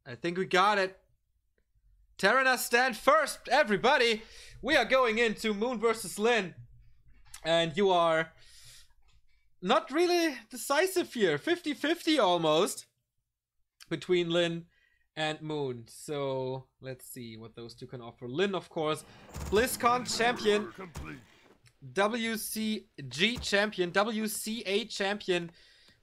I think we got it. Terranas stand first, everybody. We are going into Moon versus Lynn. And you are not really decisive here. 50-50 almost between Lynn and Moon. So let's see what those two can offer. Lynn, of course, BlizzCon champion, WCG champion, WCA champion.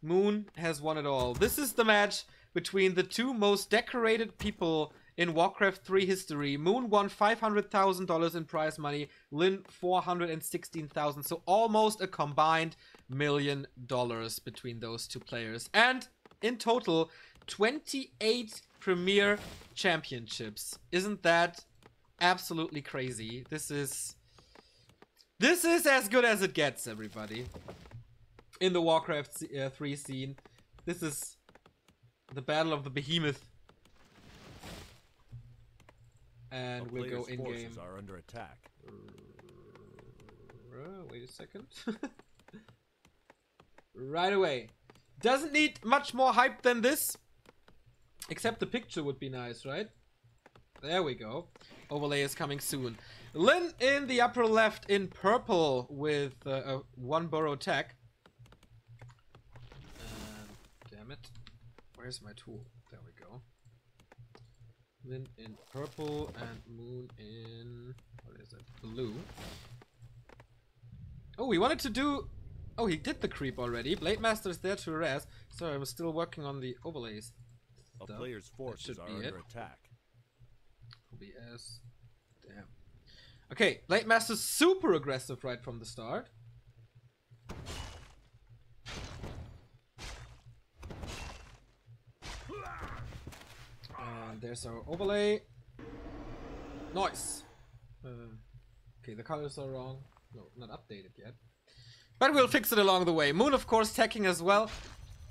Moon has won it all. This is the match between the two most decorated people in Warcraft 3 history. Moon won $500,000 in prize money. Lynn $416,000. So almost a combined $1 million between those two players. And in total, 28 Premier Championships. Isn't that absolutely crazy? This is as good as it gets, everybody. In the Warcraft 3 scene. This is the Battle of the Behemoth. And we'll go in game. Are under attack. Wait a second. Right away. Doesn't need much more hype than this. Except the picture would be nice, right? There we go. Overlay is coming soon. Lynn in the upper left in purple with a 1 burrow tech. Damn it. Where's my tool? There we go. Lynn in purple and Moon in, what is it, blue. Oh, he wanted to do, oh, he did the creep already. Blade Master is there to res. Sorry, I'm still working on the overlays. A player's forces are under attack. OBS, damn. Okay, Blade Master's super aggressive right from the start. There's our overlay. Nice. Okay, the colors are wrong. No, not updated yet. But we'll fix it along the way. Moon, of course, teching as well.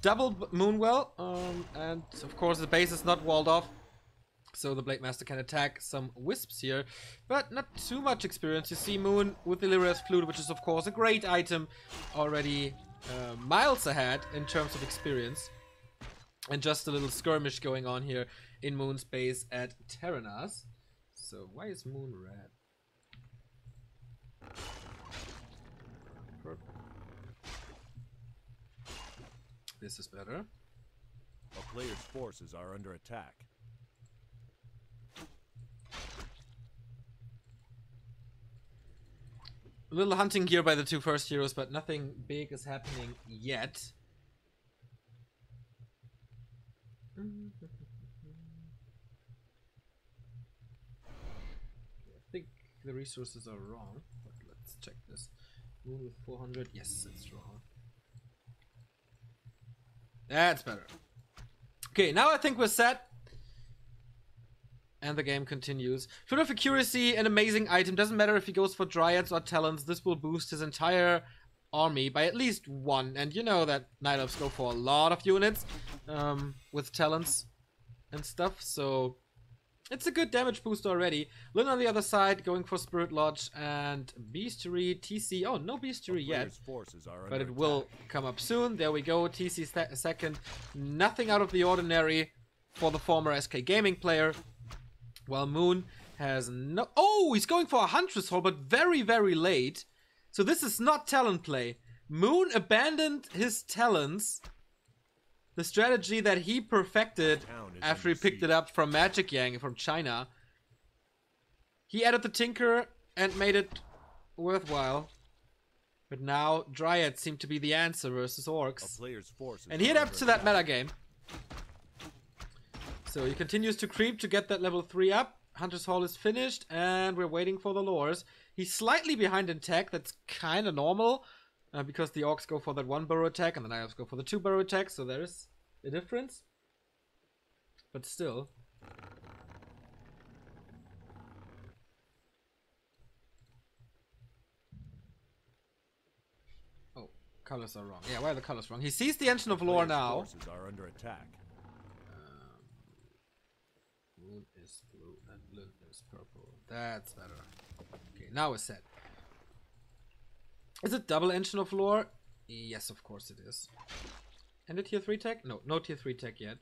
Double Moonwell. And, of course, the base is not walled off. So the Blade Master can attack some wisps here. But not too much experience. You see Moon with the Lyria's Flute, which is, of course, a great item. Already miles ahead in terms of experience. And just a little skirmish going on here in Moon's base at Terranas. So why is Moon red? Purple. This is better. A player's forces are under attack. A little hunting here by the two first heroes, but nothing big is happening yet. I think the resources are wrong, but let's check this. Moon with 400, yes, it's wrong. That's better. Okay, now I think we're set. And the game continues. Foot of Accuracy, an amazing item. Doesn't matter if he goes for Dryads or Talons. This will boost his entire army by at least 1. And you know that Night Elves go for a lot of units with Talons and stuff. So it's a good damage boost already. Lynn on the other side going for Spirit Lodge and Bestiary, TC. Oh, no Bestiary yet. But it will come up soon. There we go. TC second. Nothing out of the ordinary for the former SK Gaming player. While Moon has no... Oh, he's going for a Huntress Hole, but very, very late. So this is not Talon play. Moon abandoned his Talons. The strategy that he perfected after he picked it up from Magic Yang from China. He added the Tinker and made it worthwhile. But now Dryads seem to be the answer versus Orcs. And he adapts to that metagame. So he continues to creep to get that level 3 up. Hunter's Hall is finished, and we're waiting for the lures. He's slightly behind in tech. That's kind of normal, because the Orcs go for that 1 burrow attack, and the Night Elves go for the 2 burrow attack, so there is a difference. But still. Oh, colors are wrong. Yeah, why are the colors wrong? He sees the Engine of Lore now. Forces are under attack. Moon is blue and Lynn is purple. That's better. Okay, now it's set. Is it double Engine of Lore? Yes, of course it is. And a tier 3 tech? No, no tier 3 tech yet.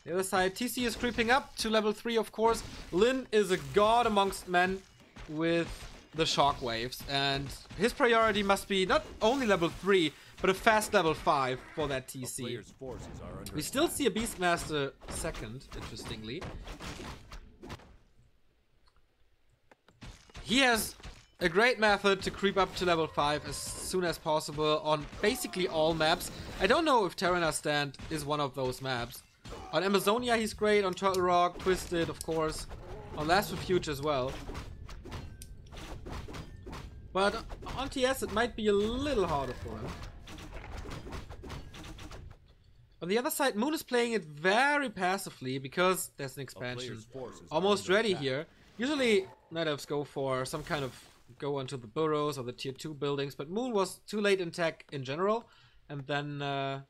The other side, TC is creeping up to level 3, of course. Lynn is a god amongst men with the shockwaves, and his priority must be not only level 3, but a fast level 5 for that TC. We still see a Beastmaster second, interestingly. He has a great method to creep up to level 5 as soon as possible on basically all maps. I don't know if Terranar Stand is one of those maps. On Amazonia he's great, on Turtle Rock, Twisted of course, on Last Refuge as well. But on TS it might be a little harder for him. On the other side, Moon is playing it very passively because there's an expansion almost ready here. Usually Night Elves go for some kind of go onto the burrows or the tier 2 buildings, but Moon was too late in tech in general, and then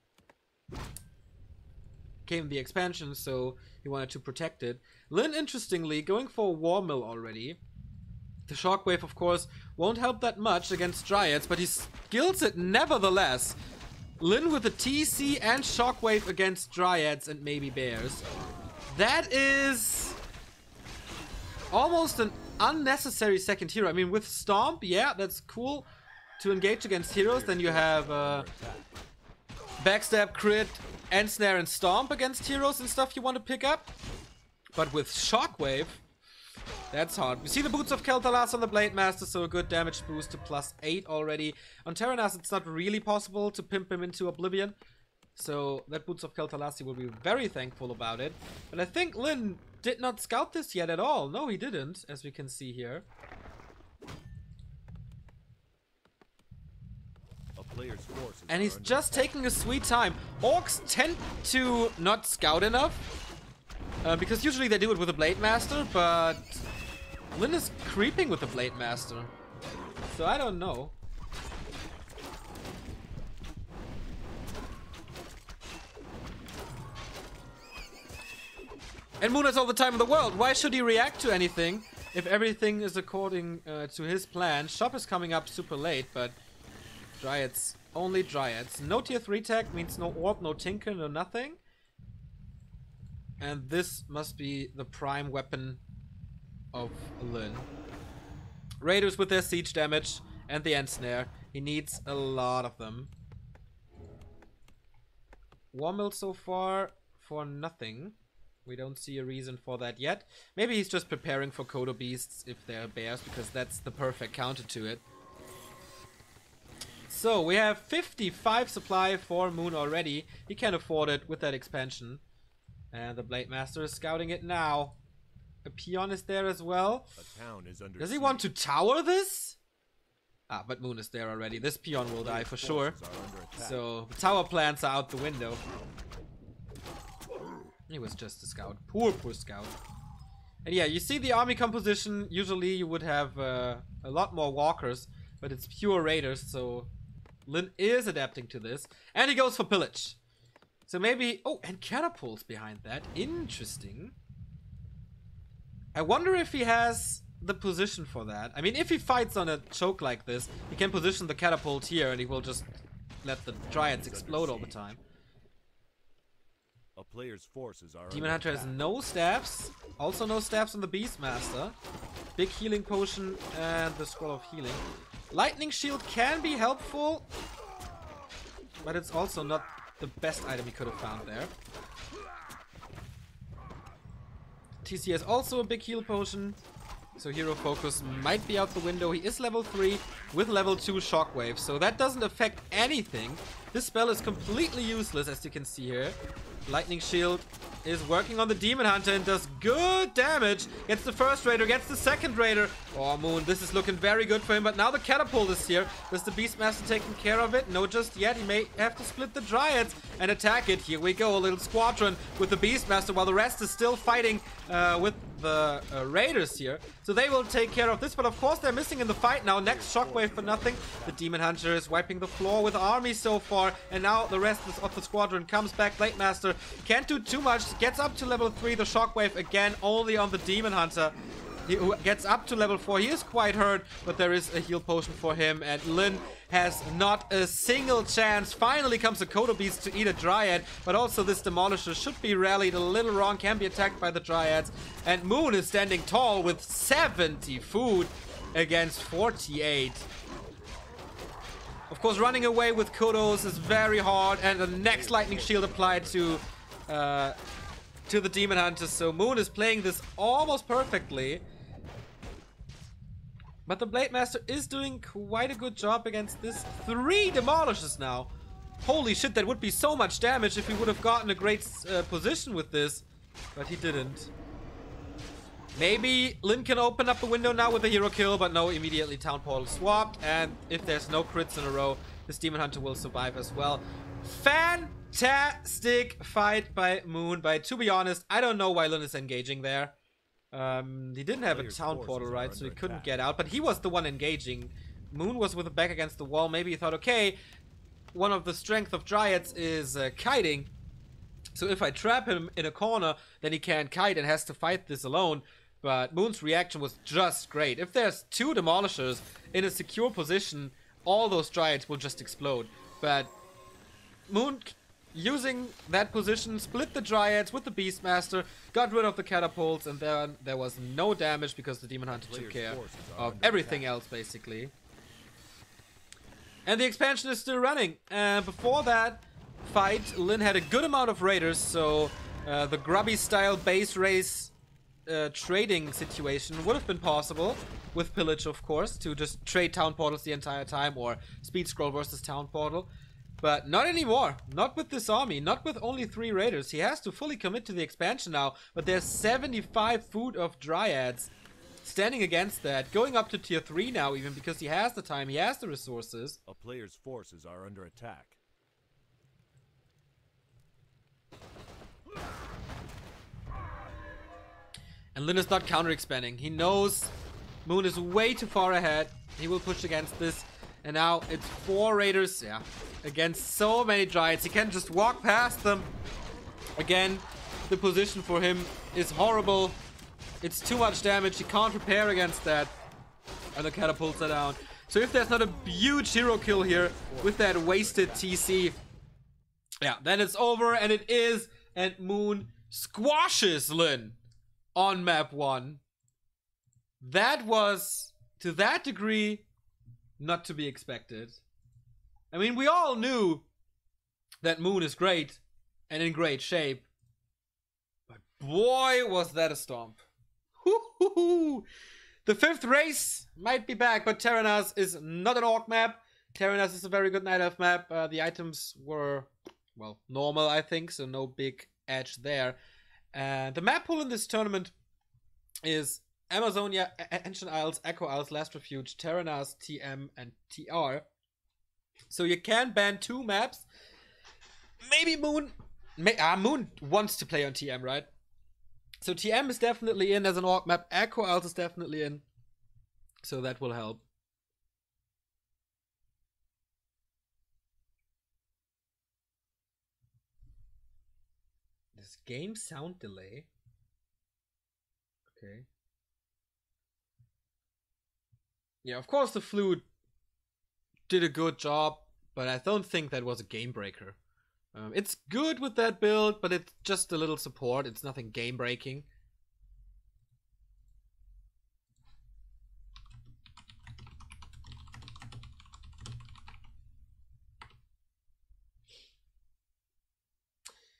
came the expansion, so he wanted to protect it. Lynn, interestingly, going for a War Mill already. The Shockwave, of course, won't help that much against Dryads, but he skills it nevertheless. Lynn with a TC and Shockwave against Dryads and maybe Bears. That is almost an unnecessary second hero. I mean, with Stomp, yeah, that's cool to engage against heroes. Then you have Backstab, Crit, End Snare, and Stomp against heroes and stuff you want to pick up. But with Shockwave, that's hard. We see the Boots of Kel'Thuzad on the Blade Master, so a good damage boost to +8 already. On Terranas, it's not really possible to pimp him into Oblivion. So that Boots of Kel'Thuzad will be very thankful about it. But I think Lynn did not scout this yet at all. No, he didn't, as we can see here. And he's just taking a sweet time. Orcs tend to not scout enough. Because usually they do it with a Blade Master, but Lynn is creeping with the Blade Master. So I don't know. And Moon has all the time in the world. Why should he react to anything if everything is according to his plan? Shop is coming up super late, but Dryads, only Dryads. No tier 3 tech means no Orb, no Tinker, no nothing. And this must be the prime weapon of Lynn. Raiders with their siege damage and the End Snare. He needs a lot of them. War Mill so far for nothing. We don't see a reason for that yet. Maybe he's just preparing for Kodo Beasts if they're bears, because that's the perfect counter to it. So we have 55 supply for Moon already. He can afford it with that expansion. And the Blade Master is scouting it now. A Peon is there as well. Does he want to tower this? Ah, but Moon is there already. This Peon will die for sure. So the tower plans are out the window. He was just a scout. Poor scout. And yeah, you see the army composition. Usually you would have a lot more walkers, but it's pure raiders. So Lynn is adapting to this. And he goes for pillage. So maybe... Oh, and catapults behind that. Interesting. I wonder if he has the position for that. I mean, if he fights on a choke like this, he can position the catapult here and he will just let the Dryads explode all the time. A player's forces are Demon Hunter has no staffs. Also no staffs on the Beastmaster. Big healing potion and the Scroll of Healing. Lightning Shield can be helpful, but it's also not the best item he could have found there. TC has also a big heal potion, so Hero Focus might be out the window. He is level 3 with level 2 Shockwave, so that doesn't affect anything. This spell is completely useless, as you can see here. Lightning Shield is working on the Demon Hunter and does good damage. Gets the first Raider, gets the second Raider. Oh, Moon, this is looking very good for him, but now the Catapult is here. Does the Beastmaster taking care of it? No, just yet. He may have to split the Dryads and attack it. Here we go, a little squadron with the Beastmaster, while the rest is still fighting with the Raiders here. So they will take care of this, but of course they're missing in the fight now. Next Shockwave for nothing. The Demon Hunter is wiping the floor with army so far, and now the rest of the squadron comes back. Blade Master can't do too much, gets up to level 3. The Shockwave again only on the Demon Hunter. he gets up to level 4. He is quite hurt, but there is a heal potion for him. And Lynn has not a single chance. Finally comes a Kodo Beast to eat a Dryad, but also this Demolisher should be rallied a little wrong, can be attacked by the Dryads. And Moon is standing tall with 70 food against 48. Of course, running away with Kodos is very hard, and the next Lightning Shield applied to the Demon Hunter. So Moon is playing this almost perfectly. But the Blade Master is doing quite a good job against this. 3 Demolishes now. Holy shit, that would be so much damage if he would have gotten a great position with this. But he didn't. Maybe Lynn can open up the window now with a hero kill, but no, immediately Town Portal swapped. And if there's no crits in a row, this Demon Hunter will survive as well. Fantastic fight by Moon. But to be honest, I don't know why Lynn is engaging there. He didn't have a Town Portal, right? So he couldn't get out. But he was the one engaging. Moon was with the back against the wall. Maybe he thought, okay, one of the strength of Dryads is kiting. So if I trap him in a corner, then he can't kite and has to fight this alone. But Moon's reaction was just great. If there's 2 Demolishers in a secure position, all those Dryads will just explode. But Moon, using that position, split the Dryads with the Beastmaster, got rid of the catapults, and then there was no damage because the Demon Hunter took care of everything else, basically. And the expansion is still running. Before that fight, Lynn had a good amount of raiders, so the grubby-style base race trading situation would have been possible with Pillage, of course, to just trade Town Portals the entire time, or Speed Scroll versus Town Portal. But not anymore. Not with this army. Not with only 3 raiders. He has to fully commit to the expansion now, but there's 75 food of Dryads standing against that, going up to tier 3 now even, because he has the time, he has the resources. A player's forces are under attack. And Lynn is not counter-expanding. He knows Moon is way too far ahead. He will push against this. And now it's 4 raiders, yeah, against so many Dryads. He can just walk past them. Again, the position for him is horrible. It's too much damage. He can't repair against that. And the catapults are down. So if there's not a huge hero kill here with that wasted TC, yeah, then it's over. And it is. And Moon squashes Lynn on map 1. That was, to that degree, not to be expected. I mean, we all knew that Moon is great and in great shape. But boy, was that a stomp. Hoo-hoo-hoo. The 5th race might be back, but Terranas is not an Orc map. Terranas is a very good Night Elf map. The items were, well, normal, I think, so no big edge there. The map pool in this tournament is Amazonia, Ancient Isles, Echo Isles, Last Refuge, Terranas, TM, and TR. So you can ban 2 maps. Maybe Moon... Moon wants to play on TM, right? So TM is definitely in as an Orc map. Echo Isles is definitely in. So that will help. This game sound delay. Okay. Yeah, of course the flute did a good job, but I don't think that was a game breaker. It's good with that build, but it's just a little support. It's nothing game breaking.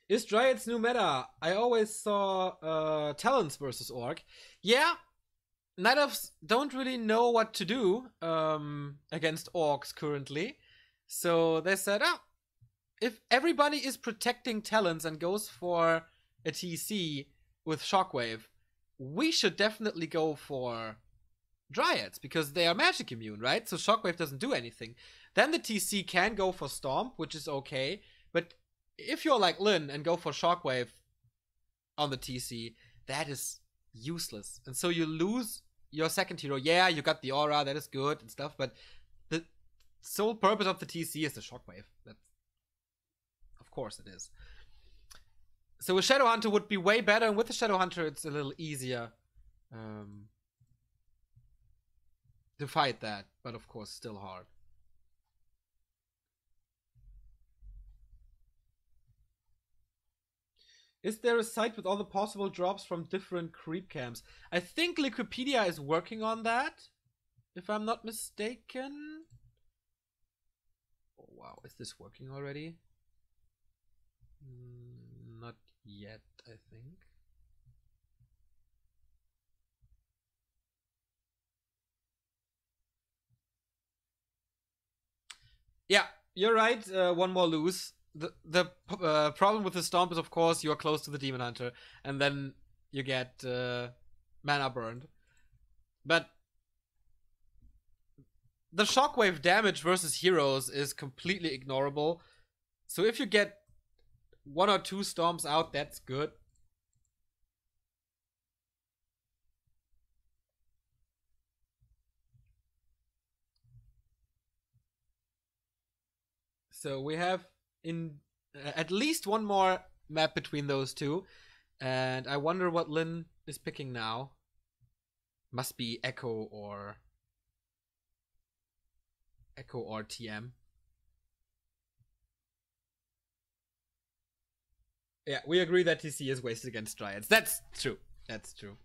Is Dryad's new meta? I always saw Talons versus Orc. Yeah, Night Elves don't really know what to do against Orcs currently. So they said, oh, if everybody is protecting Talons and goes for a TC with Shockwave, we should definitely go for Dryads, because they are magic immune, right? So Shockwave doesn't do anything. Then the TC can go for Stomp, which is okay. But if you're like Lynn and go for Shockwave on the TC, that is useless. And so you lose your second hero. Yeah, you got the aura, that is good and stuff, but the sole purpose of the TC is the Shockwave. That's, of course it is. So a Shadow Hunter would be way better, and with the Shadow Hunter it's a little easier to fight that, but of course still hard. Is there a site with all the possible drops from different creep camps? I think Liquipedia is working on that, if I'm not mistaken. Oh, wow, is this working already? Not yet, I think. Yeah, you're right. One more lose. The problem with the Stomp is, of course, you're close to the Demon Hunter, and then you get mana burned. But the Shockwave damage versus heroes is completely ignorable. So if you get 1 or 2 Stomps out, that's good. So we have in at least one more map between those two. And I wonder what Lynn is picking now. Must be Echo or TM. Yeah, we agree that TC is wasted against Dryads. That's true. That's true.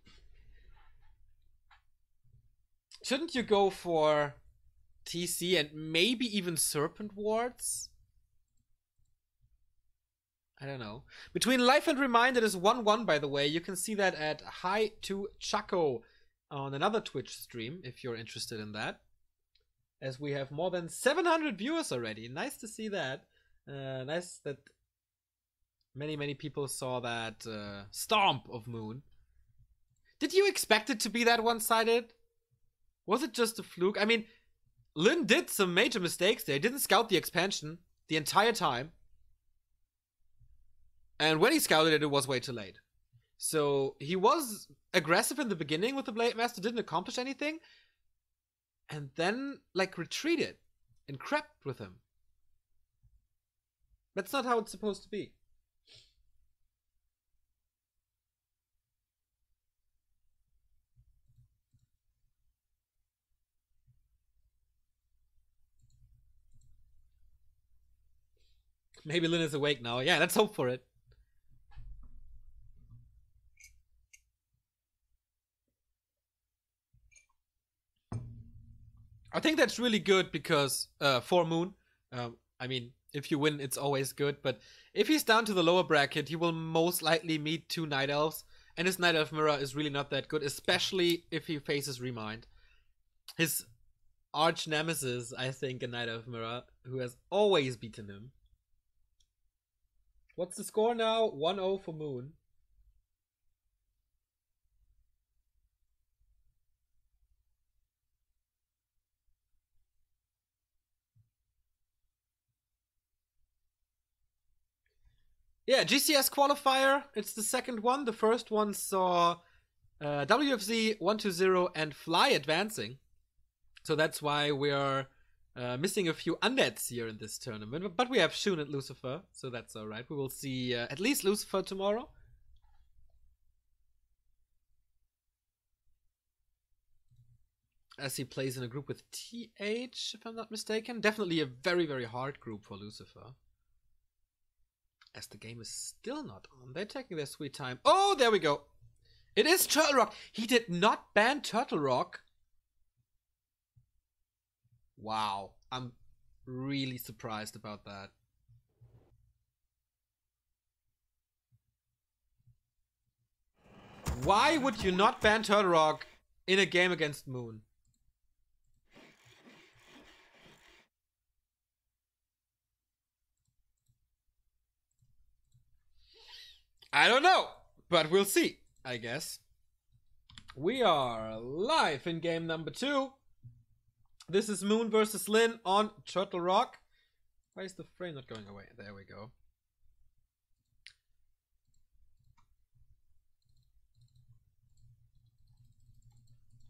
Shouldn't you go for TC and maybe even Serpent Wards? I don't know. Between Life and Remind, it is 1-1, by the way. You can see that at Hi to Chaco on another Twitch stream, if you're interested in that. As we have more than 700 viewers already. Nice to see that. Nice that many people saw that Stomp of Moon. Did you expect it to be that one-sided? Was it just a fluke? I mean, Lynn did some major mistakes there. He didn't scout the expansion the entire time. And when he scouted it, it was way too late. So he was aggressive in the beginning with the Blade Master, didn't accomplish anything. And then, like, retreated and crept with him. That's not how it's supposed to be. Maybe Lynn is awake now. Yeah, let's hope for it. I think that's really good because for Moon, I mean, if you win, it's always good. But if he's down to the lower bracket, he will most likely meet 2 Night Elves. And his Night Elf Mirror is really not that good, especially if he faces Remind. His arch nemesis, I think, in Night Elf Mirror, who has always beaten him. What's the score now? 1-0 for Moon. Yeah, GCS qualifier. It's the second one. The first one saw WFZ 120 and Fly advancing. So that's why we are missing a few undeads here in this tournament. But we have Shun and Lucifer, so that's alright. We will see at least Lucifer tomorrow. As he plays in a group with TH, if I'm not mistaken. Definitely a very hard group for Lucifer. As the game is still not on. They're taking their sweet time. Oh, there we go. It is Turtle Rock. He did not ban Turtle Rock. Wow. I'm really surprised about that. Why would you not ban Turtle Rock in a game against Moon? I don't know, but we'll see, I guess. We are live in game number 2. This is Moon versus Lynn on Turtle Rock. Why is the frame not going away? There we go.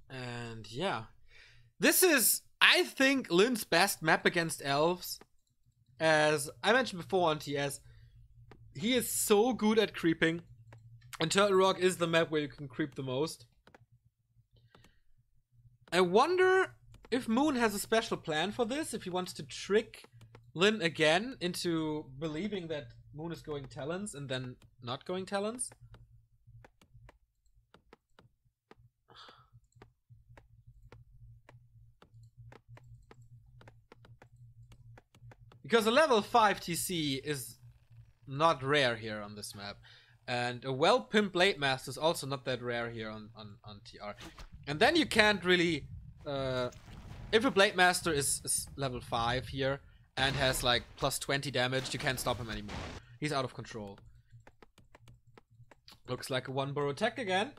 And yeah. This is, I think, Lynn's best map against elves. As I mentioned before on TS, he is so good at creeping. And Turtle Rock is the map where you can creep the most. I wonder if Moon has a special plan for this, if he wants to trick Lynn again into believing that Moon is going Talons and then not going Talons. Because a level 5 TC is not rare here on this map. And a well-pimped Blade Master is also not that rare here on TR. And then you can't really... if a Blade Master is level 5 here and has like plus 20 damage, you can't stop him anymore. He's out of control. Looks like a one burrow tech again.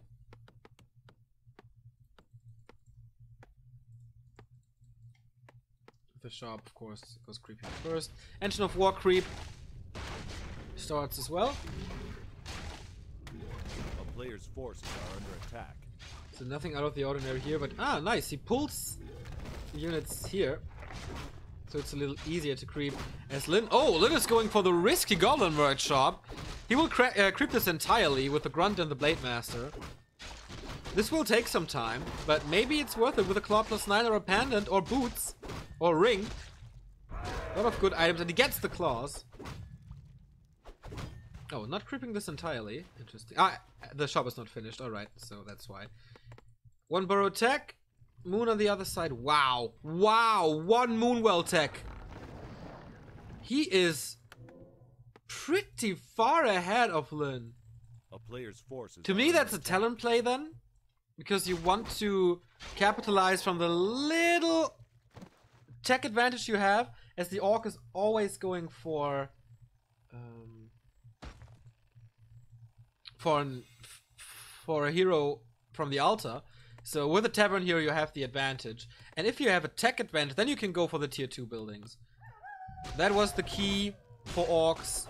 The shop, of course, goes creeping first. Engine of War creep starts as well. A player's forces are under attack. So nothing out of the ordinary here, but nice. He pulls the units here, so it's a little easier to creep. As Lynn, Lynn is going for the risky Goblin workshop. He will creep this entirely with the Grunt and the Blade Master. This will take some time, but maybe it's worth it with a Claw +9 or a Pendant or Boots or Ring. A lot of good items, and he gets the claws. Oh, not creeping this entirely. Interesting. The shop is not finished. Alright, so that's why. One burrow tech. Moon on the other side. Wow. Wow. One Moonwell tech. He is pretty far ahead of Lynn. A player's forces. To me, that's a talent play then. Because you want to capitalize from the little tech advantage you have, as the Orc is always going for a hero from the altar. So with a Tavern hero you have the advantage, and if you have a tech advantage, then you can go for the tier 2 buildings. That was the key for Orcs,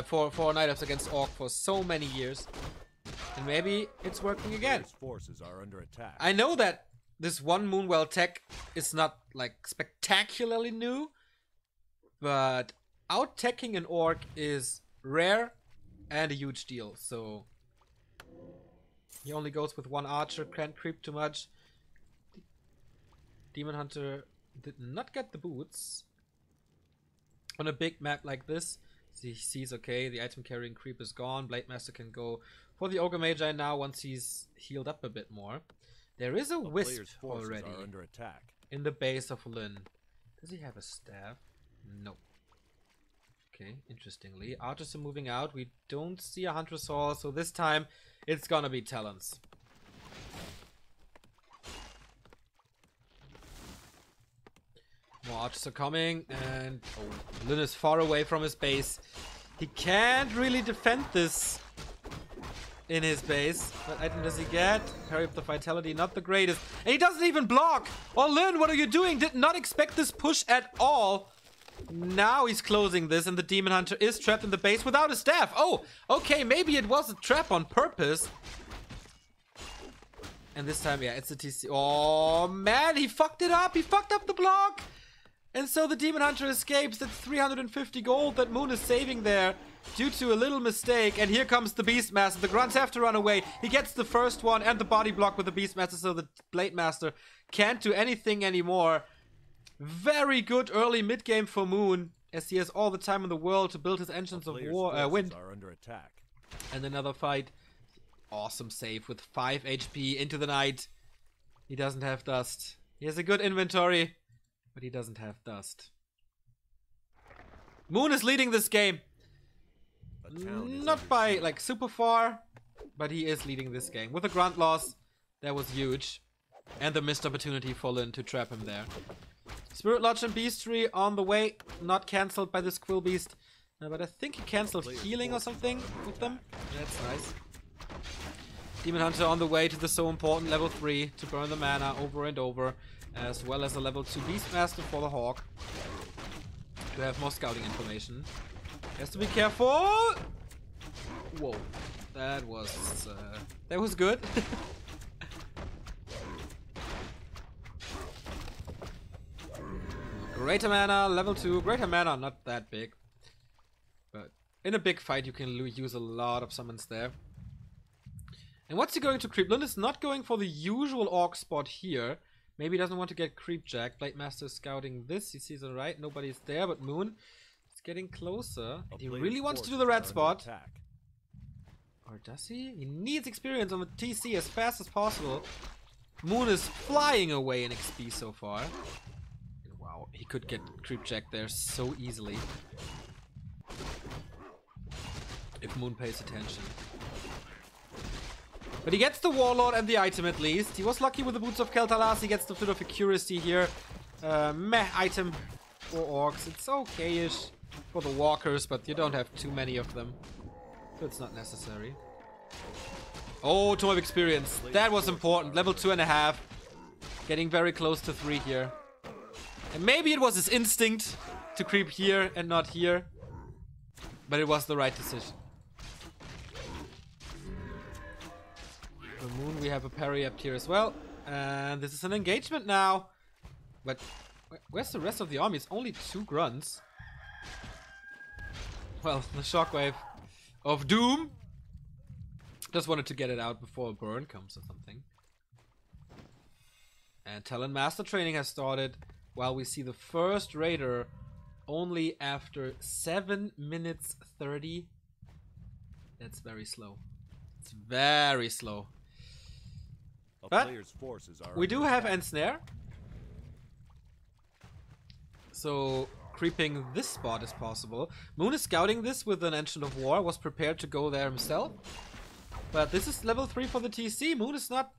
for Night Elves against Orc for so many years, and maybe it's working again. Forces are under attack. I know that this one Moonwell tech is not like spectacularly new, but out-teching an Orc is rare and a huge deal. So he only goes with one archer, can't creep too much. Demon Hunter did not get the boots on a big map like this. So he sees, okay, the item carrying creep is gone. Blade Master can go for the Ogre Magi now once he's healed up a bit more. There is a Wisp already under attack. in the base of Lynn. Does he have a staff? No. Okay, interestingly. Archers are moving out. We don't see a Hunter's Hall, so this time it's gonna be Talons. More archers are coming, and Lynn is far away from his base. He can't really defend this in his base. What item does he get? Parry up the vitality, not the greatest. And he doesn't even block! Oh, Lynn, what are you doing? Did not expect this push at all. Now he's closing this, and the Demon Hunter is trapped in the base without a staff. Oh, okay, maybe it was a trap on purpose. And this time, yeah, it's a TC. Oh, man, he fucked it up. He fucked up the block. And so the Demon Hunter escapes. That's 350 gold that Moon is saving there due to a little mistake. And here comes the Beastmaster. The Grunts have to run away. He gets the first one and the body block with the Beastmaster, so the Blade Master can't do anything anymore. Very good early mid-game for Moon, as he has all the time in the world to build his engines of wind. Are under attack. And another fight. Awesome save with 5 HP into the night. He doesn't have dust. He has a good inventory, but he doesn't have dust. Moon is leading this game. Not by like super far, but he is leading this game. With a grunt loss, that was huge. And the missed opportunity for Lynn to trap him there. Spirit Lodge and Beastry on the way, not cancelled by this Quill Beast. But I think he cancelled healing or something with them. That's nice. Demon Hunter on the way to the so important level 3 to burn the mana over and over. As well as a level 2 Beastmaster for the Hawk. To have more scouting information. Has to be careful! Whoa. That was good. Greater mana, level 2. Greater mana, not that big. But in a big fight, you can use a lot of summons there. And what's he going to creep? Lynn is not going for the usual Orc spot here, Maybe he doesn't want to get creep jack. Blade Master is scouting this. He sees it right. Nobody's there, but Moon is getting closer. He really wants to do the red spot. Or does he? He needs experience on the TC as fast as possible. Moon is flying away in XP so far. Wow, he could get creep jack there so easily. If Moon pays attention. But he gets the Warlord and the item at least. He was lucky with the Boots of Keltalas. He gets the Foot of Accuracy here. Meh item for Orcs. It's okay-ish for the Walkers, but you don't have too many of them. So it's not necessary. Oh, Tome of Experience. That was important. Level 2.5. Getting very close to 3 here. And maybe it was his instinct to creep here and not here. But it was the right decision. For Moon, we have a parry up here as well. And this is an engagement now. But where's the rest of the army? It's only 2 grunts. Well, the shockwave of doom. Just wanted to get it out before a burn comes or something. And Talon Master Training has started while we see the first raider only after 7 minutes 30. That's very slow. It's very slow. But we do have Ensnare. So creeping this spot is possible. Moon is scouting this with an Ancient of War. Was prepared to go there himself. But this is level 3 for the TC. Moon is not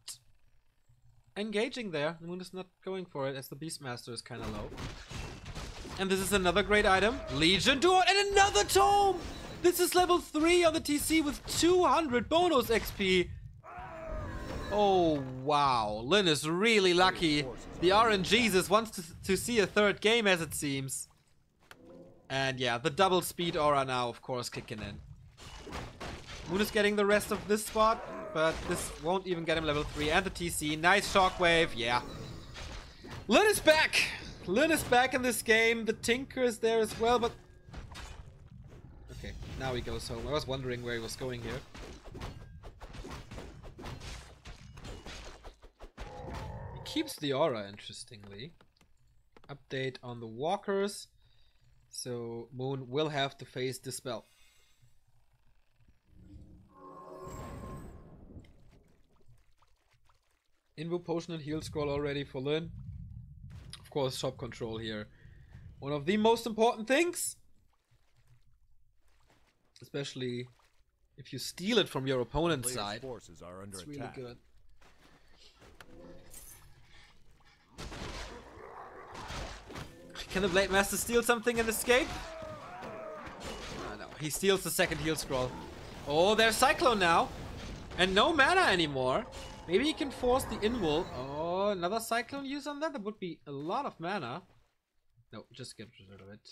engaging there. Moon is not going for it as the Beastmaster is kind of low. And this is another great item. Legion Door and another Tome! This is level 3 on the TC with 200 bonus XP. Oh, wow. Lynn is really lucky. The RNGesus wants to see a 3rd game as it seems. And yeah, the double speed aura now, of course, kicking in. Moon is getting the rest of this spot, but this won't even get him level 3. And the TC. Nice shockwave. Yeah. Lynn is back. Lynn is back in this game. The Tinker is there as well, but... Okay, now he goes home. I was wondering where he was going here. He keeps the aura, interestingly. Update on the walkers. So Moon will have to face Dispel. Invo Potion and Heal Scroll already for Lynn. Of course, shop control here. One of the most important things. Especially if you steal it from your opponent's side. Forces are under it's really attack. good. Can the Blade Master steal something and escape? Oh, no, he steals the 2nd Heal Scroll. Oh, there's Cyclone now. And no mana anymore. Maybe he can force the Invul. Oh, another Cyclone use on that? That would be a lot of mana. No, just get rid of it.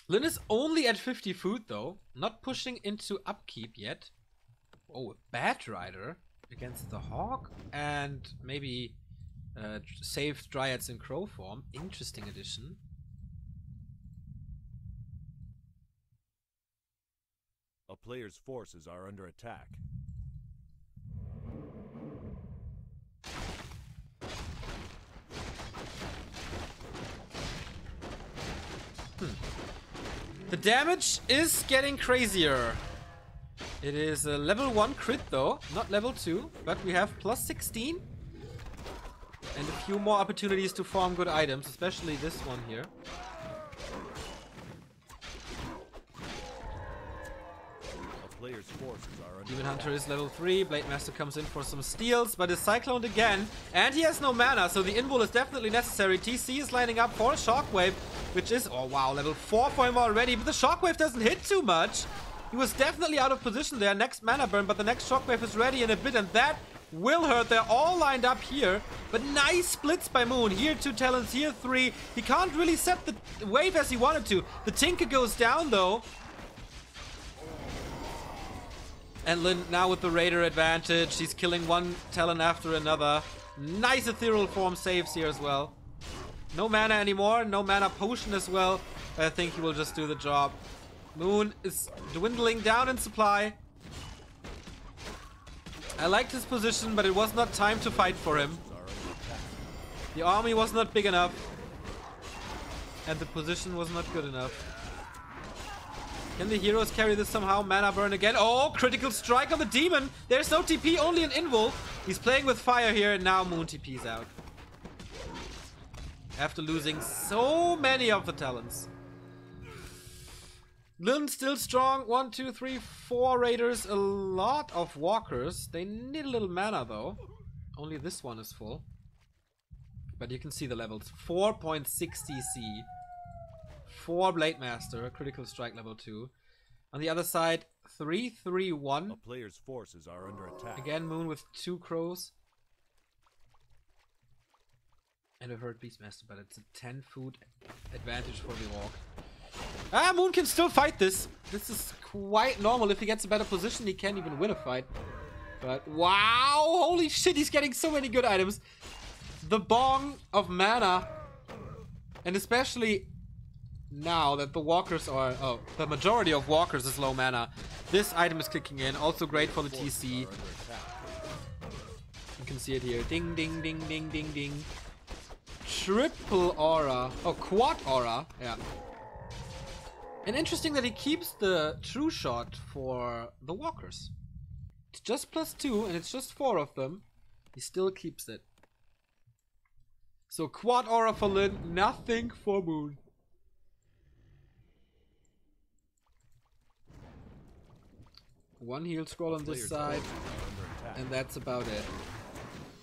Lynn is only at 50 food though. Not pushing into upkeep yet. Oh, a Bat Rider against the Hawk. And maybe saved Dryads in Crow form. Interesting addition. A player's forces are under attack. The damage is getting crazier. It is a level 1 crit though, not level 2, but we have plus 16. And a few more opportunities to farm good items, especially this one here. Player's forces are under Demon Hunter is level 3. Blade Master comes in for some steals, but is cycloned again. And he has no mana, so the invul is definitely necessary. TC is lining up for a Shockwave, which is, oh wow, level 4 for him already. But the Shockwave doesn't hit too much. He was definitely out of position there. Next mana burn, but the next Shockwave is ready in a bit, and that will hurt. They're all lined up here, but nice splits by Moon. Here 2 talents, here 3. He can't really set the wave as he wanted to. The Tinker goes down though. And Lynn now with the Raider advantage. He's killing one Talon after another. Nice ethereal form saves here as well. No mana anymore, no mana potion as well. I think he will just do the job. Moon is dwindling down in supply. I liked his position, but it was not time to fight for him. The army was not big enough. And the position was not good enough. Can the heroes carry this somehow? Mana burn again. Oh, critical strike on the demon. There's no TP, only an invul. He's playing with fire here, and now Moon TP's out. After losing so many of the talents. Lynn still strong. 1, 2, 3, 4 raiders. A lot of walkers. They need a little mana though. Only this one is full. But you can see the levels. 4.60 C. 4 Blade Master. Critical strike level 2. On the other side, 3-3-1. A player's forces are under attack. Again, Moon with 2 crows. And I've heard Beastmaster, but it's a 10 food advantage for the Orc. Ah, Moon can still fight this. This is quite normal. If he gets a better position, he can even win a fight. But wow, holy shit, he's getting so many good items. The bong of mana. And especially now that the walkers are... Oh, the majority of walkers is low mana. This item is kicking in. Also great for the TC. You can see it here. Ding, ding, ding, ding, ding, ding. Triple aura. Oh, quad aura. Yeah. And interesting that he keeps the true shot for the walkers. It's just +2 and it's just 4 of them. He still keeps it. So quad aura for Lynn, nothing for Moon. One heal scroll on this side. And that's about it.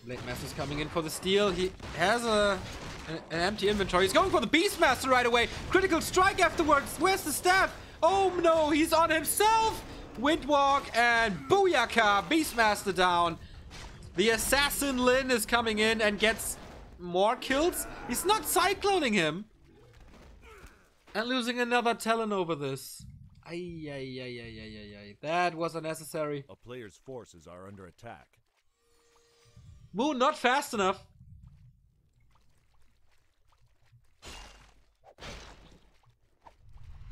Blade Master's coming in for the steal. He has an empty inventory. He's going for the Beastmaster right away. Critical strike afterwards. Where's the staff? Oh no, he's on himself. Windwalk and booyaka. Beastmaster down. The assassin Lynn is coming in and gets more kills. He's not cycloning him. And losing another talent over this. Ay. That was unnecessary. A player's forces are under attack. Moon not fast enough.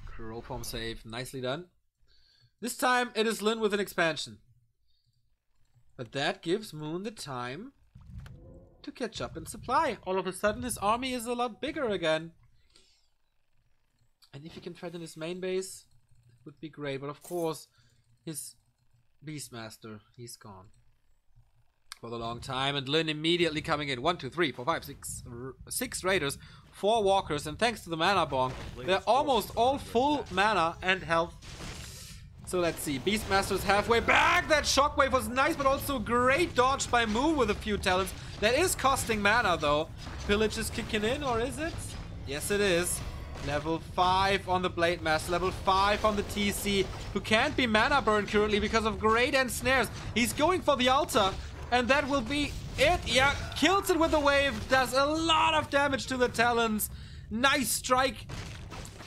Crow form save. Nicely done. This time it is Lynn with an expansion. But that gives Moon the time to catch up in supply. All of a sudden his army is a lot bigger again. And if he can threaten his main base, it would be great. But of course, his Beastmaster, he's gone. For the long time, and Lynn immediately coming in. 1, 2, 3, 4, 5, 6 raiders, 4 walkers, and thanks to the mana bong, they're almost all full mana and health. So let's see. Beastmaster's halfway back. That shockwave was nice, but also great dodge by Moon with a few talents. That is costing mana though. Pillage is kicking in, or is it? Yes, it is. Level 5 on the Blade Master, level 5 on the TC, who can't be mana burned currently because of great end snares. He's going for the altar. And that will be it. Yeah, kills it with a wave. Does a lot of damage to the talons. Nice strike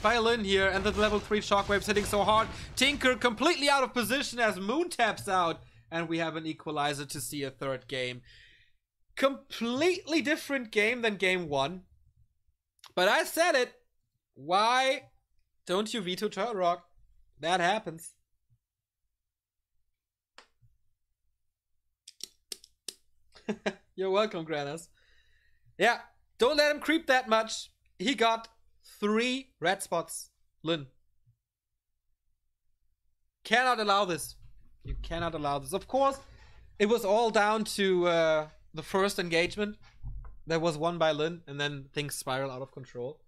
by Lynn here. And the level 3 shockwaves hitting so hard. Tinker completely out of position as Moon taps out. And we have an equalizer to see a third game. Completely different game than game 1. But I said it. Why don't you veto Turtle Rock? That happens. You're welcome, Granas. Yeah, don't let him creep that much. He got 3 red spots. Lynn. Cannot allow this. You cannot allow this. Of course, it was all down to the first engagement. That was won by Lynn, and then things spiral out of control.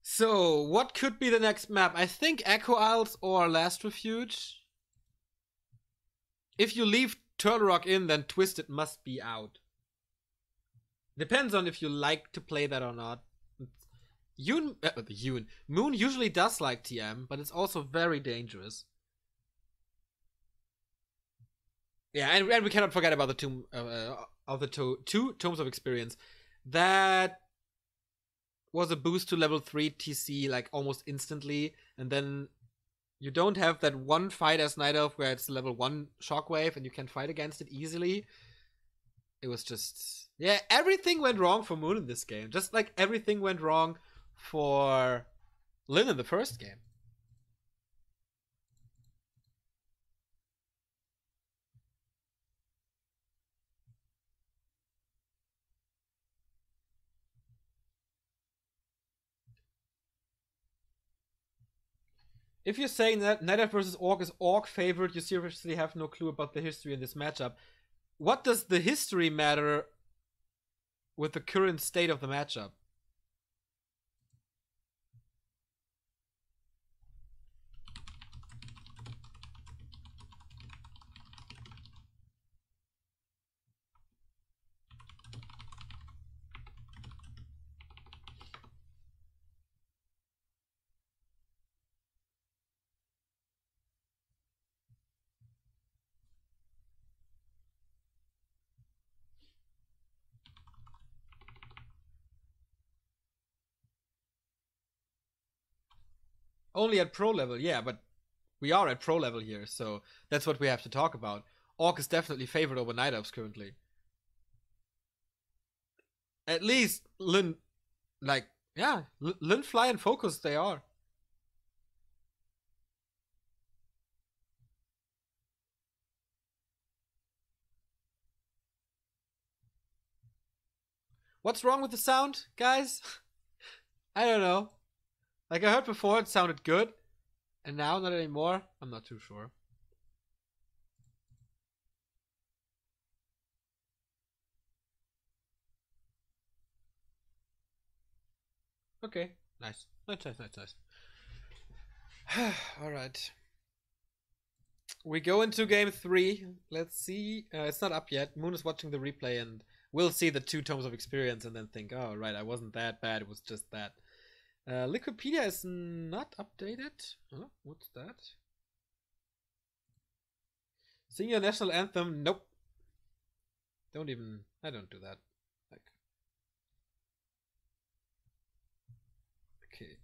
So, what could be the next map? I think Echo Isles or Last Refuge. If you leave Turtle Rock in, then Twisted must be out. Depends on if you like to play that or not. Moon usually does like TM, but it's also very dangerous. Yeah, and we cannot forget about the two Tomes of Experience. That was a boost to level 3 TC like almost instantly, and then you don't have that one fight as Night Elf where it's level 1 shockwave and you can fight against it easily. It was just... yeah, everything went wrong for Moon in this game. Just like everything went wrong for Lynn in the first game. If you're saying that Night Elf versus Orc is Orc favored, you seriously have no clue about the history in this matchup. What does the history matter with the current state of the matchup? Only at pro level, yeah, but we are at pro level here, so that's what we have to talk about. Orc is definitely favored over Night Elves currently. At least Lynn, like, yeah, Lynn, Fly, and Focus, they are. What's wrong with the sound, guys? I don't know. Like I heard before, it sounded good, and now not anymore. I'm not too sure. Okay, nice. Nice. All right. We go into game 3. Let's see. It's not up yet. Moon is watching the replay, and we'll see the 2 tomes of experience, and then think, oh, right, I wasn't that bad. It was just that. Liquipedia is not updated. Oh, what's that? Senior National Anthem. Nope. I don't do that. Like, okay.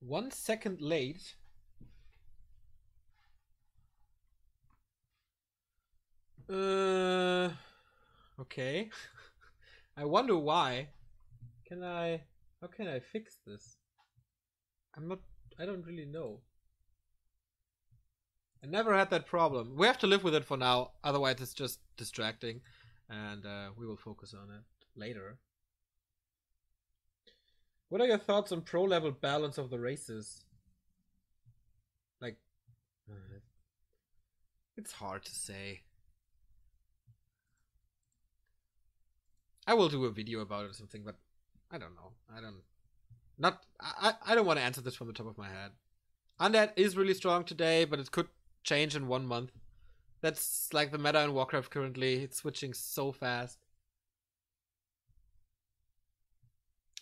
One second late. Okay. I wonder why. How can I fix this? I don't really know. I never had that problem. We have to live with it for now, otherwise it's just distracting, and we will focus on it later. What are your thoughts on pro level balance of the races? Like, it's hard to say. I will do a video about it or something, but I don't know. I don't want to answer this from the top of my head. Undead is really strong today, but it could change in 1 month. That's like the meta in Warcraft currently. It's switching so fast.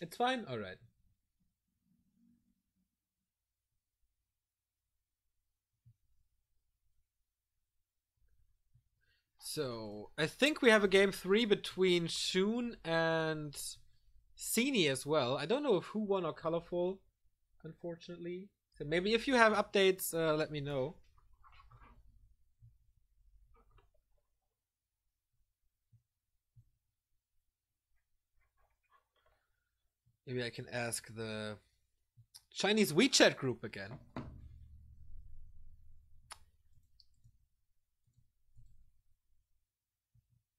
It's fine? Alright. So, I think we have a game 3 between Shun and Sini as well. I don't know if who won or Colorful, unfortunately. So maybe if you have updates, let me know. Maybe I can ask the Chinese WeChat group again.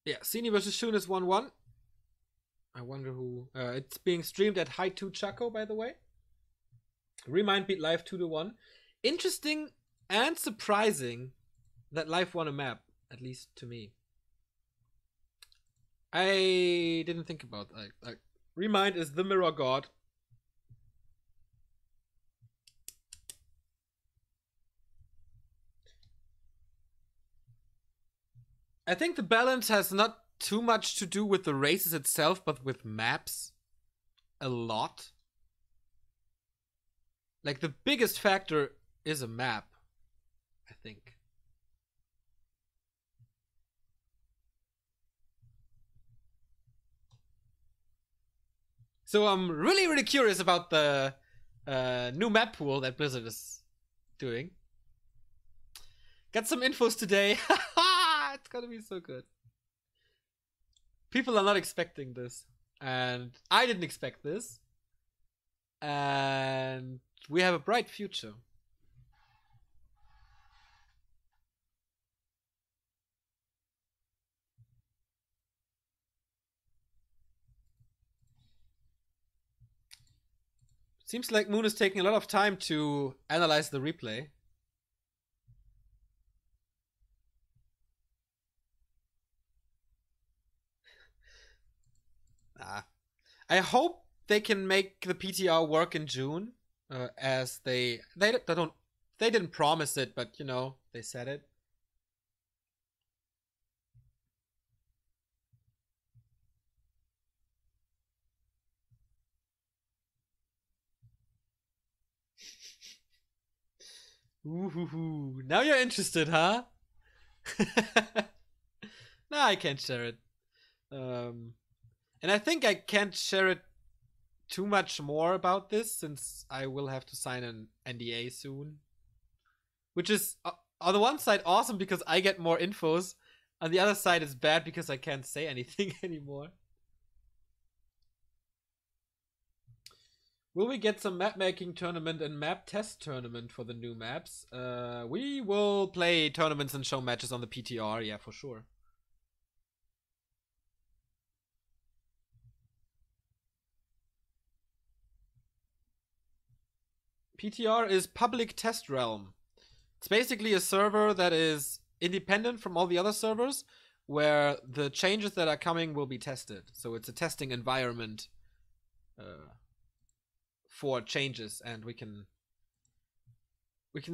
Yeah, Sini versus Shun is 1-1. I wonder who... it's being streamed at High 2 Chaco, by the way. Remind beat Live 2-1. Interesting and surprising that Live won a map, at least to me. I didn't think about that. Remind is the Mirror God. I think the balance has not too much to do with the races itself, but with maps. A lot. like the biggest factor is a map, I think. So I'm really curious about the new map pool that Blizzard is doing. Got some infos today. It's gonna be so good. People are not expecting this, and I didn't expect this, and we have a bright future. Seems like Moon is taking a lot of time to analyze the replay. I hope they can make the PTR work in June, as they didn't promise it, but you know, they said it. Ooh, now you're interested, huh? No, I can't share it. And I think I can't share it too much more about this, since I will have to sign an NDA soon. Which is, on the one side, awesome because I get more infos. On the other side, it's bad because I can't say anything anymore. Will we get some map making tournament and map test tournament for the new maps? We will play tournaments and show matches on the PTR, yeah, for sure. PTR is Public Test Realm. It's basically a server that is independent from all the other servers, where the changes that are coming will be tested. So it's a testing environment for changes, and we can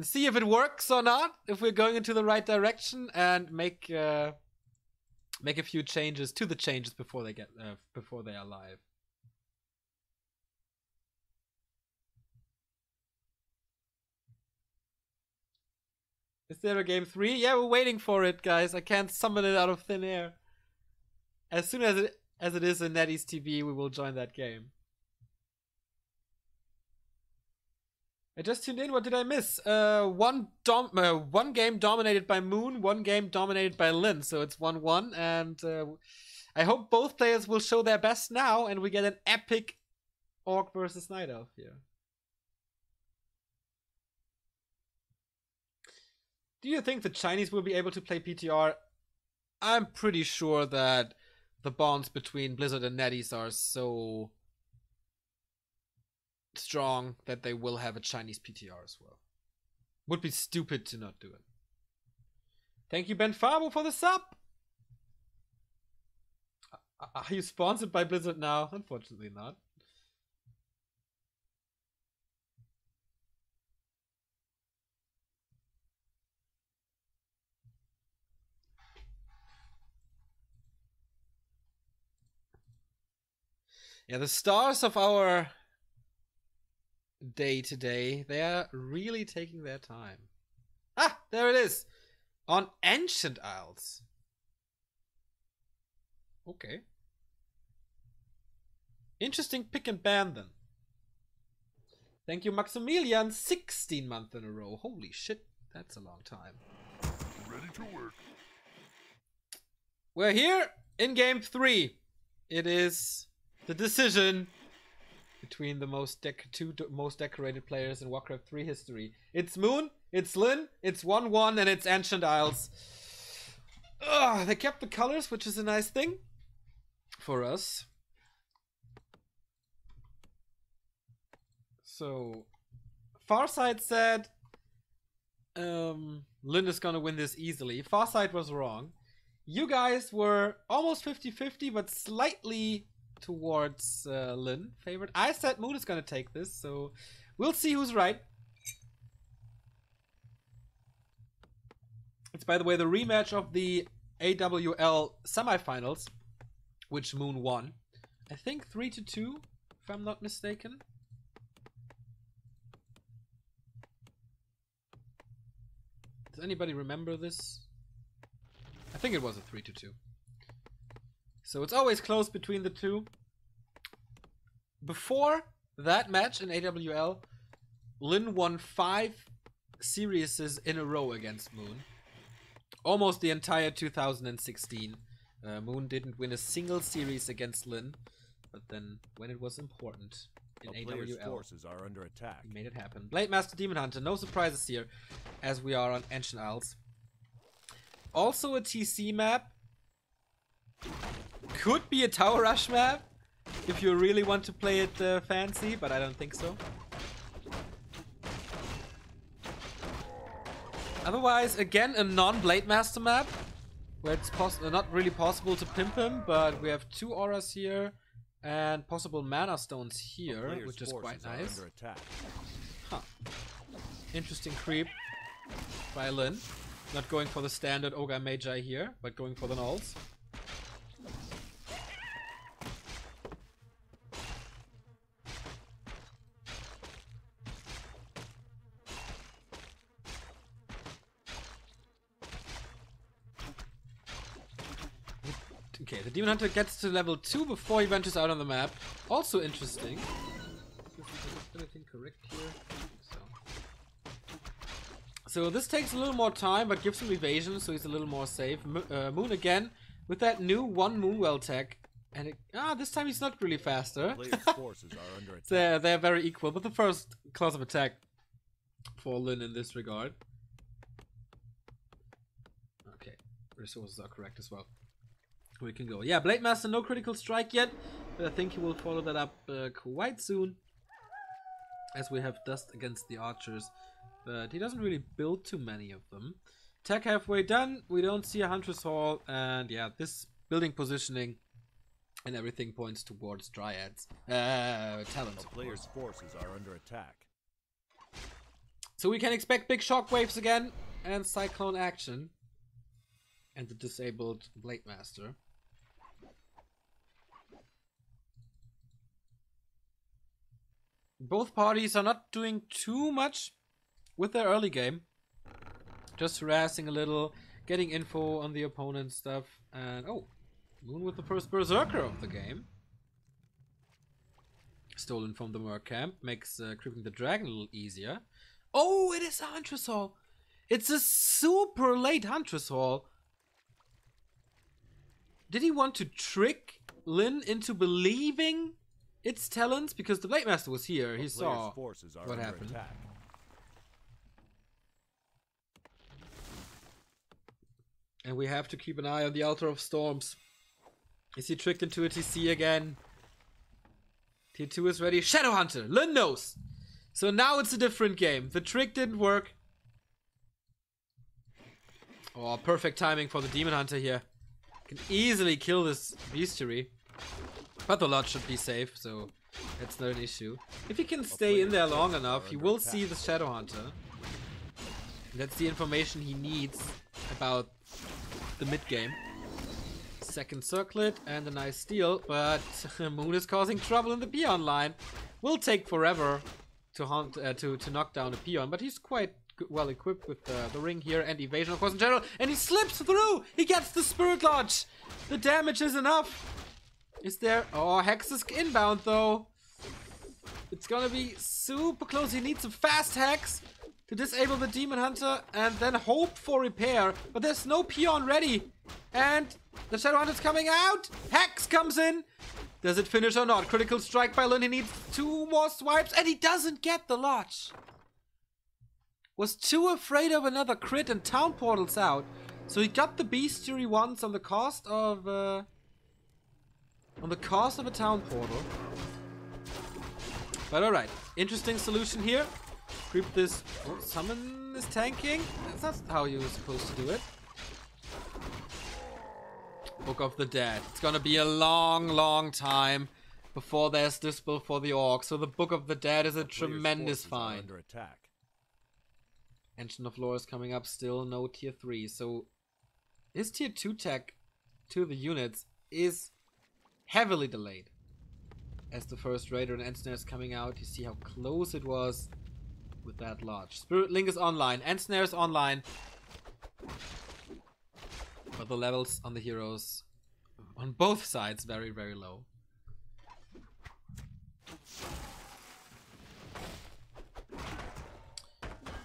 see if it works or not, if we're going into the right direction, and make a few changes to the changes before they are live. Is there a game 3? Yeah, we're waiting for it, guys. I can't summon it out of thin air. As soon as it is in NetEase TV, we will join that game. I just tuned in. What did I miss? One game dominated by Moon, one game dominated by Lynn. So it's 1-1, and I hope both players will show their best now, and we get an epic Orc versus Night Elf here. Do you think the Chinese will be able to play PTR? I'm pretty sure that the bonds between Blizzard and NetEase are so strong that they will have a Chinese PTR as well. Would be stupid to not do it. Thank you, Ben Fabo, for the sub. Are you sponsored by Blizzard now? Unfortunately not. Yeah, the stars of our day today, they are really taking their time. Ah, there it is. On Ancient Isles. Okay. Interesting pick and ban then. Thank you, Maximilian. 16 months in a row. Holy shit, that's a long time. Ready to work. We're here in game 3. It is the decision between the two most decorated players in Warcraft 3 history. It's Moon, it's Lynn, it's 1-1, and it's Ancient Isles. Ugh, they kept the colors, which is a nice thing for us. So, Farsight said Lynn is gonna win this easily. Farsight was wrong. You guys were almost 50-50, but slightly towards Lynn favored. I said Moon is gonna take this, so we'll see who's right. It's, by the way, the rematch of the AWL semifinals, which Moon won. I think 3-2, if I'm not mistaken. Does anybody remember this? I think it was a 3-2. So it's always close between the two. Before that match in AWL, Lynn won 5 series in a row against Moon. Almost the entire 2016. Moon didn't win a single series against Lynn, but then when it was important in AWL, forces are under attack. He made it happen. Blade Master Demon Hunter, no surprises here, as we are on Ancient Isles. Also a TC map. Could be a Tower Rush map, if you really want to play it fancy, but I don't think so. Otherwise, again, a non-Blade Master map, where it's not really possible to pimp him, but we have 2 auras here, and possible mana stones here, which is quite nice. Huh. Interesting creep by Lynn. Not going for the standard Ogre Magi here, but going for the nulls. Okay, the Demon Hunter gets to level 2 before he ventures out on the map. Also interesting. Is everything correct here? So this takes a little more time, but gives him evasion, so he's a little more safe. Moon again, with that new 1 Moonwell tech. And this time he's not really faster. Forces are under attack. They're very equal, but the first class of attack for Lynn in this regard. Okay, resources are correct as well. We can go. Yeah, Blade Master, no critical strike yet, but I think he will follow that up quite soon, as we have Dust against the archers, but he doesn't really build too many of them. Tech halfway done, we don't see a Huntress Hall, and yeah, this building positioning and everything points towards Dryads. Talents. The player's forces are under attack. So we can expect big shockwaves again, and Cyclone action, and the disabled Blade Master. Both parties are not doing too much with their early game. Just harassing a little, getting info on the opponent's stuff, and oh, Moon with the first Berserker of the game. Stolen from the Merc camp, makes creeping the dragon a little easier. Oh, it is a Huntress Hall! It's a super late Huntress Hall! Did he want to trick Lynn into believing its talents? Because the Blade Master was here, he saw what happened. Attack. And we have to keep an eye on the Altar of Storms. Is he tricked into a TC again? Tier 2 is ready. Shadowhunter! Lynn knows! So now it's a different game. The trick didn't work. Oh, perfect timing for the Demon Hunter here. Can easily kill this bestiary. But the lot should be safe, so that's not an issue. If he can stay in there long enough, he will see the Shadowhunter. That's the information he needs about the mid-game. Second circlet and a nice steal, but Moon is causing trouble in the peon line. Will take forever to hunt to knock down a peon, but he's quite well equipped with the ring here and evasion of course in general, and he slips through. He gets the Spirit Lodge. The damage is enough. Is there? Oh, Hex is inbound though. It's gonna be super close. He needs a fast Hex to disable the Demon Hunter and then hope for repair. But there's no peon ready. And the Shadowhunter's coming out. Hex comes in. Does it finish or not? Critical strike by Lynn. He needs 2 more swipes and he doesn't get the Lodge. Was too afraid of another crit and town portals out. So he got the bestiary once on the cost of a town portal. But alright, interesting solution here. Creep this. Oh, summon is tanking. That's not how you're supposed to do it. Book of the Dead. It's gonna be a long time before there's Dispel for the Orc. So the Book of the Dead is a tremendous find. Under attack. Ancient of Lore is coming up still, no tier 3. So his tier 2 tech to the units is heavily delayed. As the first Raider and Ensnare is coming out, you see how close it was with that Lodge. Spirit Link is online, Ensnare is online. But the levels on the heroes on both sides very, very low.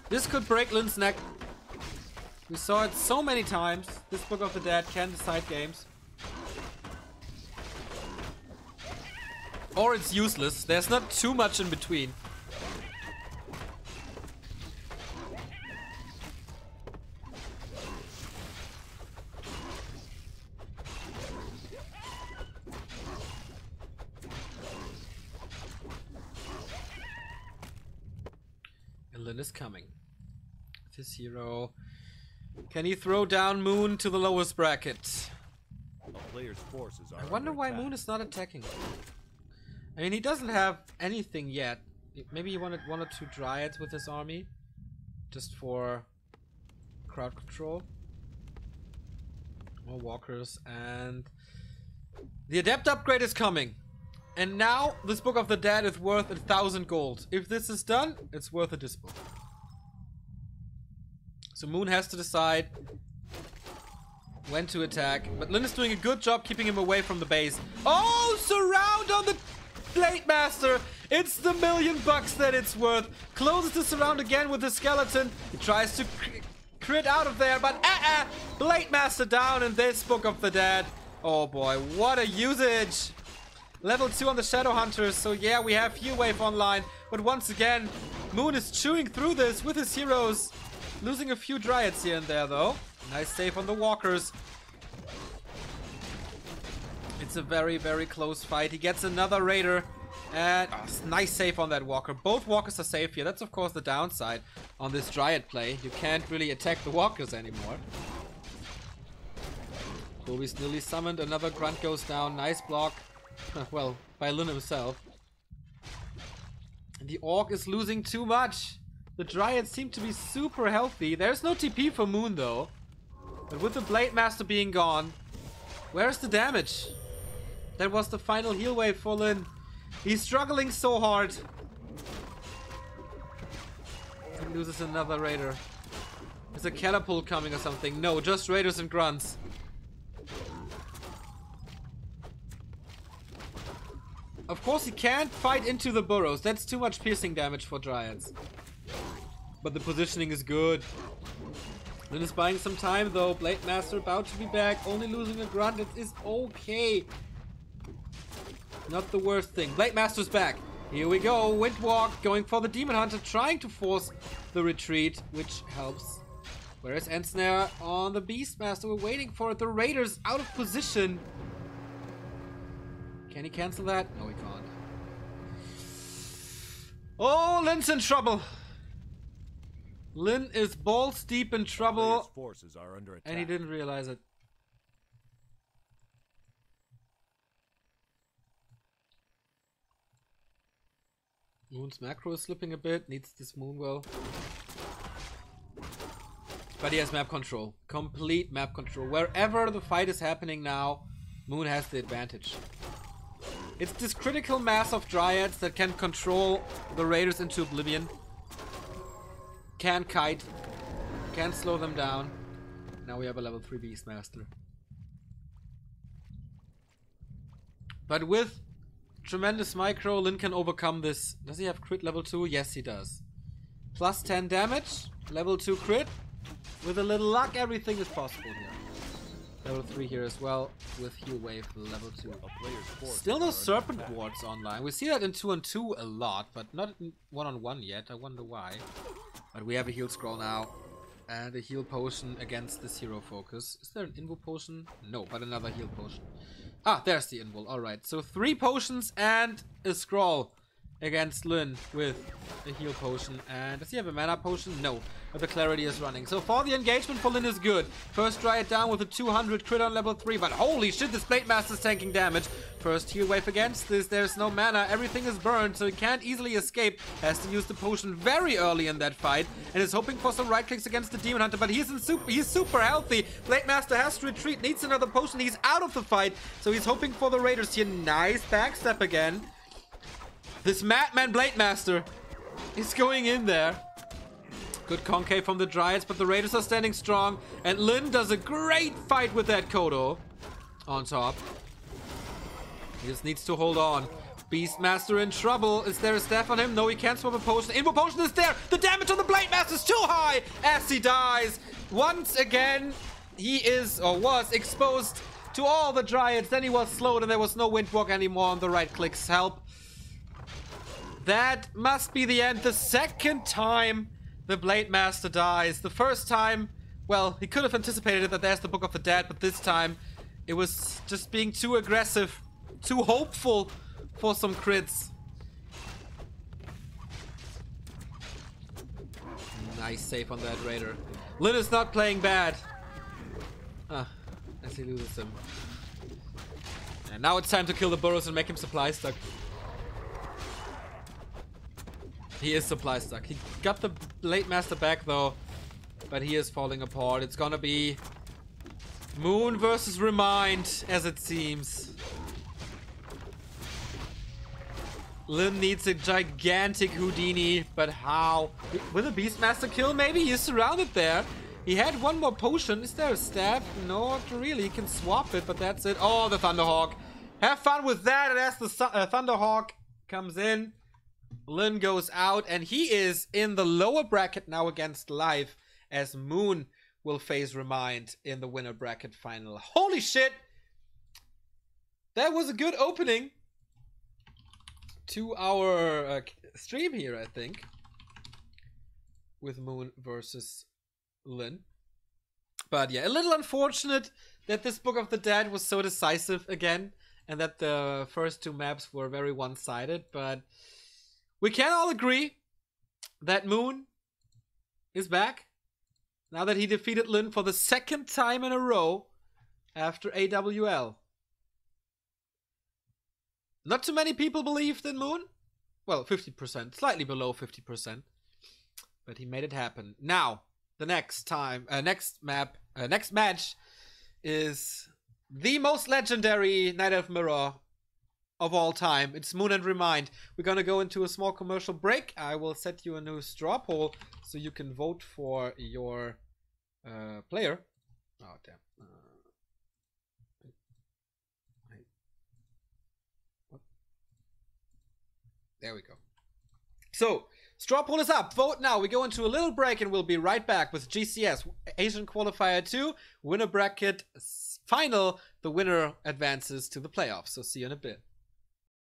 This could break Lynn's neck. We saw it so many times. This Book of the Dead can decide games. Or it's useless. There's not too much in between. And Lynn is coming. This hero. Can he throw down Moon to the lowest bracket? A player's forces are I wonder why Moon is not attacking. I mean, he doesn't have anything yet. Maybe he wanted 1 or 2 Dryads with his army. Just for crowd control. More walkers. And the Adept upgrade is coming. And now this Book of the Dead is worth 1,000 gold. If this is done, it's worth a dispo. So Moon has to decide when to attack. But Lynn is doing a good job keeping him away from the base. Oh, surround on the Blade Master. It's the $1,000,000 that it's worth. Closes the surround again with the skeleton. He tries to crit out of there, but Blade Master down in this Book of the Dead. Oh boy, what a usage. Level 2 on the Shadow Hunters. So yeah, we have Heal Wave online. But once again, Moon is chewing through this with his heroes. Losing a few Dryads here and there though. Nice save on the walkers. It's a very, very close fight. He gets another Raider. And nice save on that walker. Both walkers are safe here. That's of course the downside on this Dryad play. You can't really attack the walkers anymore. Kobe's nearly summoned. Another grunt goes down. Nice block. Well, by Lynn himself. The Orc is losing too much. The Dryads seem to be super healthy. There's no TP for Moon though. But with the Blade Master being gone, where's the damage? That was the final heal wave for Lynn. He's struggling so hard. He loses another Raider. Is a catapult coming or something? No, just Raiders and Grunts. Of course he can't fight into the burrows. That's too much piercing damage for Dryads. But the positioning is good. Lynn is buying some time though. Blade Master about to be back. Only losing a grunt. It is okay. Not the worst thing. Blade Master's back. Here we go. Windwalk going for the Demon Hunter. Trying to force the retreat. Which helps. Whereas Ensnare on the Beastmaster. We're waiting for it. The Raiders out of position. Can he cancel that? No, he can't. Oh, Lynn's in trouble. Lynn is balls deep in trouble. Forces are under attack. And he didn't realize it. Moon's macro is slipping a bit. Needs this Moonwell. But he has map control. Complete map control. Wherever the fight is happening now, Moon has the advantage. It's this critical mass of Dryads that can control the Raiders into oblivion. Can kite. Can slow them down. Now we have a level 3 Beastmaster. But with tremendous micro, Lynn can overcome this. Does he have crit level 2? Yes, he does. Plus 10 damage. Level 2 crit. With a little luck, everything is possible here. Level 3 here as well, with heal wave level 2. Still no serpent wards online. We see that in 2-on-2 a lot, but not in 1-on-1 yet. I wonder why. But we have a heal scroll now. And a heal potion against this hero focus. Is there an invul potion? No, but another heal potion. Ah, there's the invul. Alright, so 3 potions and a scroll against Lynn with a heal potion. And does he have a mana potion? No, but the clarity is running. So far the engagement for Lynn is good. First Dryad down with a 200 crit on level 3, but holy shit, this Blade Master's tanking damage. First heal wave against this, there's no mana, everything is burned, so he can't easily escape. Has to use the potion very early in that fight, and is hoping for some right clicks against the Demon Hunter, but he's super healthy. Blade Master has to retreat, needs another potion, he's out of the fight, so he's hoping for the Raiders here. Nice backstep again. This Madman Blade Master is going in there. Good concave from the Dryads, but the Raiders are standing strong. And Lynn does a great fight with that Kodo on top. He just needs to hold on. Beastmaster in trouble. Is there a staff on him? No, he can't swap a potion. Info potion is there. The damage on the Blade Master is too high as he dies. Once again, he is or was exposed to all the Dryads. Then he was slowed and there was no Windwalk anymore on the right clicks. Help. That must be the end. The second time the Blade Master dies. The first time, well, he could have anticipated it that there's the Book of the Dead, but this time it was just being too aggressive, too hopeful for some crits. Nice save on that Raider. Lynn is not playing bad. As he loses him. And now it's time to kill the burrows and make him supply stuck. He is supply stuck. He got the Blade Master back though, but he is falling apart. It's gonna be Moon versus Remind, as it seems. Lynn needs a gigantic Houdini, but how? With a Beastmaster kill, maybe? He's surrounded there. He had one more potion. Is there a staff? No, not really. He can swap it, but that's it. Oh, the Thunderhawk. Have fun with that. And as the Thunderhawk comes in, Lynn goes out, and he is in the lower bracket now against Live, as Moon will face Remind in the winner bracket final. Holy shit! That was a good opening to our stream here, I think, with Moon versus Lynn. But yeah, a little unfortunate that this Book of the Dead was so decisive again, and that the first two maps were very one-sided, but we can all agree that Moon is back now that he defeated Lynn for the second time in a row after AWL. Not too many people believed in Moon. Well, 50%, slightly below 50%. But he made it happen. Now, the next match is the most legendary Night Elf Mirror of all time. It's Moon and Remind. We're gonna go into a small commercial break. I will set you a new straw poll so you can vote for your player. Oh, damn. There we go. So, straw poll is up. Vote now. We go into a little break and we'll be right back with GCS Asian Qualifier 2 winner bracket final. The winner advances to the playoffs. So see you in a bit.